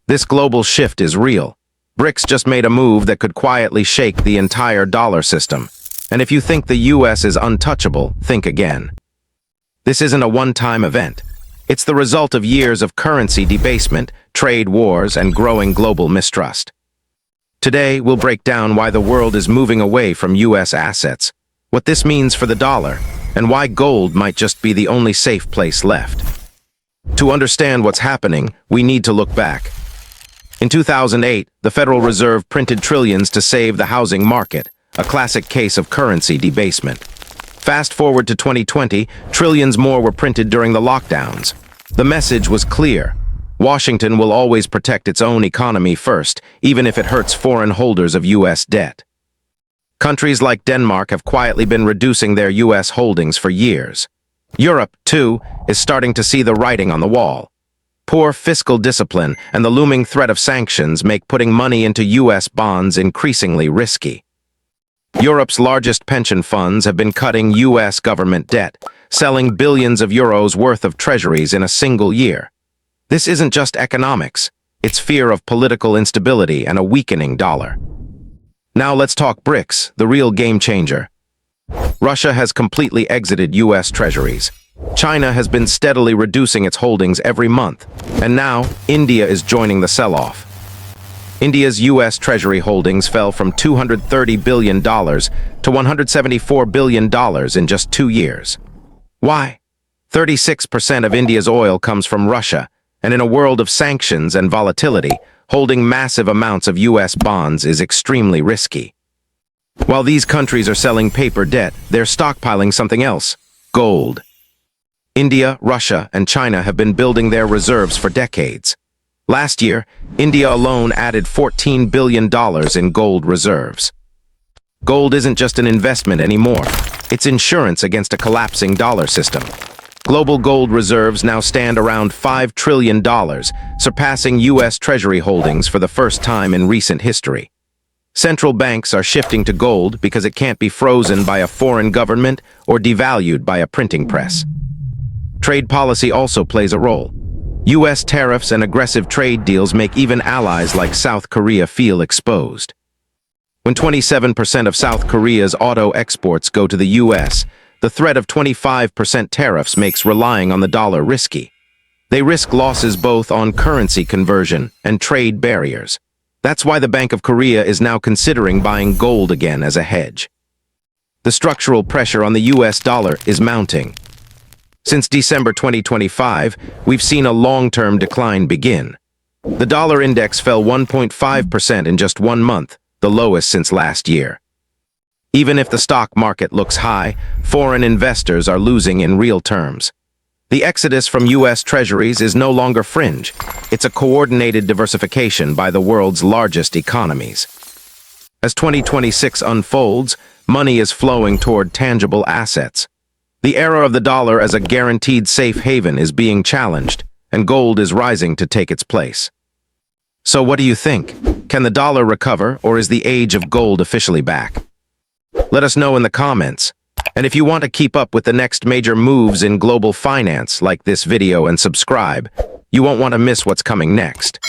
This global shift is real. BRICS just made a move that could quietly shake the entire dollar system. And if you think the US is untouchable, think again. This isn't a one-time event. It's the result of years of currency debasement, trade wars, and growing global mistrust. Today, we'll break down why the world is moving away from US assets, what this means for the dollar, and why gold might just be the only safe place left. To understand what's happening, we need to look back. In 2008, the Federal Reserve printed trillions to save the housing market, a classic case of currency debasement. Fast forward to 2020, trillions more were printed during the lockdowns. The message was clear. Washington will always protect its own economy first, even if it hurts foreign holders of US debt. Countries like Denmark have quietly been reducing their US holdings for years. Europe, too, is starting to see the writing on the wall. Poor fiscal discipline and the looming threat of sanctions make putting money into US bonds increasingly risky. Europe's largest pension funds have been cutting US government debt, selling billions of euros worth of treasuries in a single year. This isn't just economics, it's fear of political instability and a weakening dollar. Now let's talk BRICS, the real game changer. Russia has completely exited US treasuries. China has been steadily reducing its holdings every month, and now India is joining the sell-off. India's US Treasury holdings fell from $230 billion to $174 billion in just 2 years. Why? 36% of India's oil comes from Russia, and in a world of sanctions and volatility, holding massive amounts of US bonds is extremely risky. While these countries are selling paper debt, they're stockpiling something else: gold. India, Russia, and China have been building their reserves for decades. Last year, India alone added $14 billion in gold reserves. Gold isn't just an investment anymore. It's insurance against a collapsing dollar system. Global gold reserves now stand around $5 trillion, surpassing US Treasury holdings for the first time in recent history. Central banks are shifting to gold because it can't be frozen by a foreign government or devalued by a printing press. Trade policy also plays a role. US tariffs and aggressive trade deals make even allies like South Korea feel exposed. When 27% of South Korea's auto exports go to the US, the threat of 25% tariffs makes relying on the dollar risky. They risk losses both on currency conversion and trade barriers. That's why the Bank of Korea is now considering buying gold again as a hedge. The structural pressure on the US dollar is mounting. Since December 2025, we've seen a long-term decline begin. The dollar index fell 1.5% in just 1 month, the lowest since last year. Even if the stock market looks high, foreign investors are losing in real terms. The exodus from US treasuries is no longer fringe. It's a coordinated diversification by the world's largest economies. As 2026 unfolds, money is flowing toward tangible assets. The era of the dollar as a guaranteed safe haven is being challenged, and gold is rising to take its place. So what do you think? Can the dollar recover, or is the age of gold officially back? Let us know in the comments. And if you want to keep up with the next major moves in global finance, like this video and subscribe. You won't want to miss what's coming next.